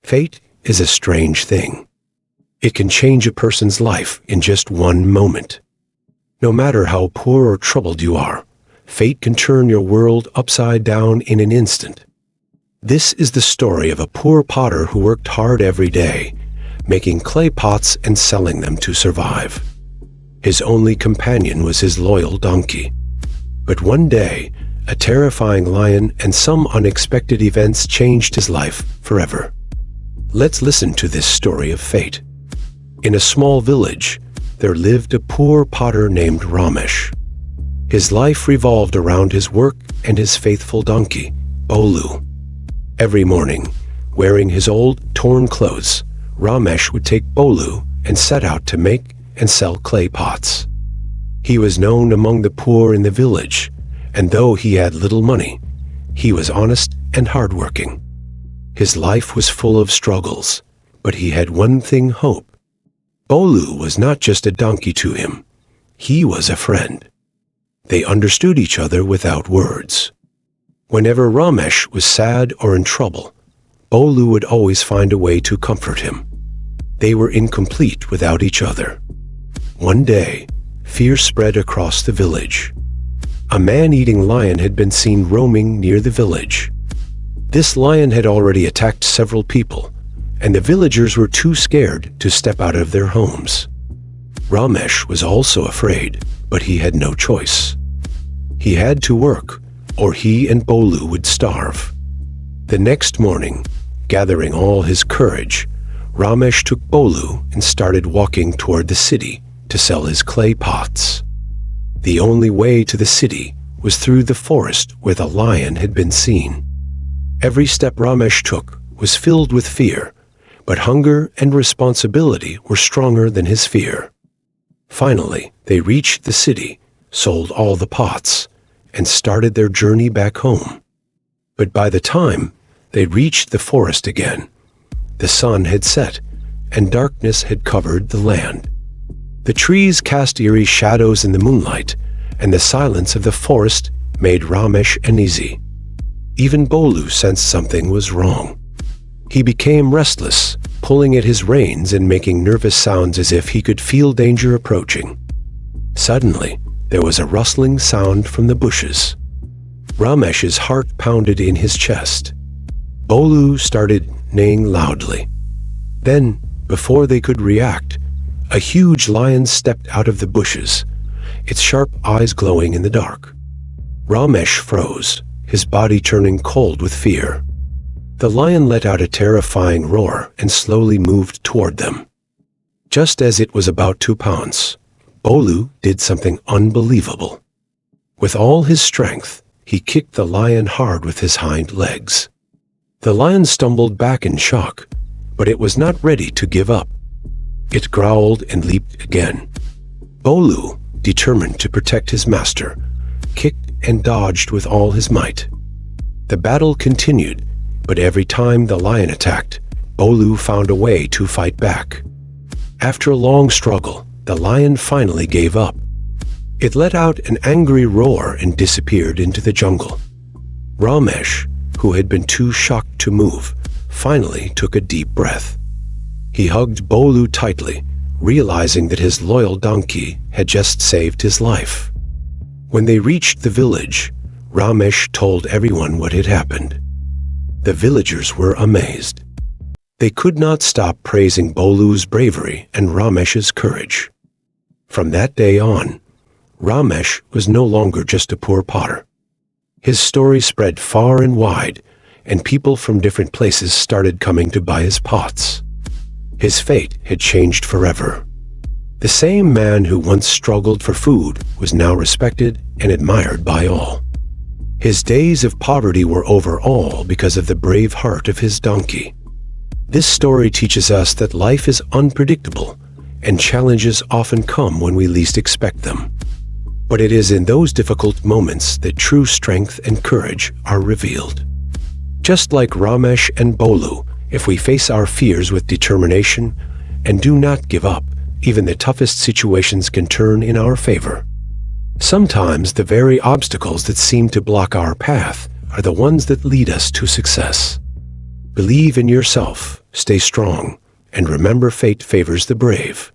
Fate is a strange thing. It can change a person's life in just one moment. No matter how poor or troubled you are, fate can turn your world upside down in an instant. This is the story of a poor potter who worked hard every day, making clay pots and selling them to survive. His only companion was his loyal donkey. But one day, a terrifying lion and some unexpected events changed his life forever. Let's listen to this story of fate. In a small village, there lived a poor potter named Ramesh. His life revolved around his work and his faithful donkey, Bolu. Every morning, wearing his old, torn clothes, Ramesh would take Bolu and set out to make and sell clay pots. He was known among the poor in the village, and though he had little money, he was honest and hardworking. His life was full of struggles, but he had one thing: hope. Bolu was not just a donkey to him. He was a friend. They understood each other without words. Whenever Ramesh was sad or in trouble, Bolu would always find a way to comfort him. They were incomplete without each other. One day, fear spread across the village. A man-eating lion had been seen roaming near the village. This lion had already attacked several people, and the villagers were too scared to step out of their homes. Ramesh was also afraid, but he had no choice. He had to work, or he and Bolu would starve. The next morning, gathering all his courage, Ramesh took Bolu and started walking toward the city to sell his clay pots. The only way to the city was through the forest where the lion had been seen. Every step Ramesh took was filled with fear, but hunger and responsibility were stronger than his fear. Finally, they reached the city, sold all the pots, and started their journey back home. But by the time they reached the forest again, the sun had set and darkness had covered the land. The trees cast eerie shadows in the moonlight, and the silence of the forest made Ramesh uneasy. Even Bolu sensed something was wrong. He became restless, pulling at his reins and making nervous sounds as if he could feel danger approaching. Suddenly, there was a rustling sound from the bushes. Ramesh's heart pounded in his chest. Bolu started neighing loudly. Then, before they could react, a huge lion stepped out of the bushes, its sharp eyes glowing in the dark. Ramesh froze, his body turning cold with fear. The lion let out a terrifying roar and slowly moved toward them. Just as it was about to pounce, Bolu did something unbelievable. With all his strength, he kicked the lion hard with his hind legs. The lion stumbled back in shock, but it was not ready to give up. It growled and leaped again. Bolu, determined to protect his master, kicked and dodged with all his might. The battle continued, but every time the lion attacked, Bolu found a way to fight back. After a long struggle, the lion finally gave up. It let out an angry roar and disappeared into the jungle. Ramesh, who had been too shocked to move, finally took a deep breath. He hugged Bolu tightly, realizing that his loyal donkey had just saved his life. When they reached the village, Ramesh told everyone what had happened. The villagers were amazed. They could not stop praising Bolu's bravery and Ramesh's courage. From that day on, Ramesh was no longer just a poor potter. His story spread far and wide, and people from different places started coming to buy his pots. His fate had changed forever. The same man who once struggled for food was now respected and admired by all. His days of poverty were over all because of the brave heart of his donkey. This story teaches us that life is unpredictable and challenges often come when we least expect them. But it is in those difficult moments that true strength and courage are revealed. Just like Ramesh and Bolu, if we face our fears with determination and do not give up, even the toughest situations can turn in our favor. Sometimes the very obstacles that seem to block our path are the ones that lead us to success. Believe in yourself, stay strong, and remember fate favors the brave.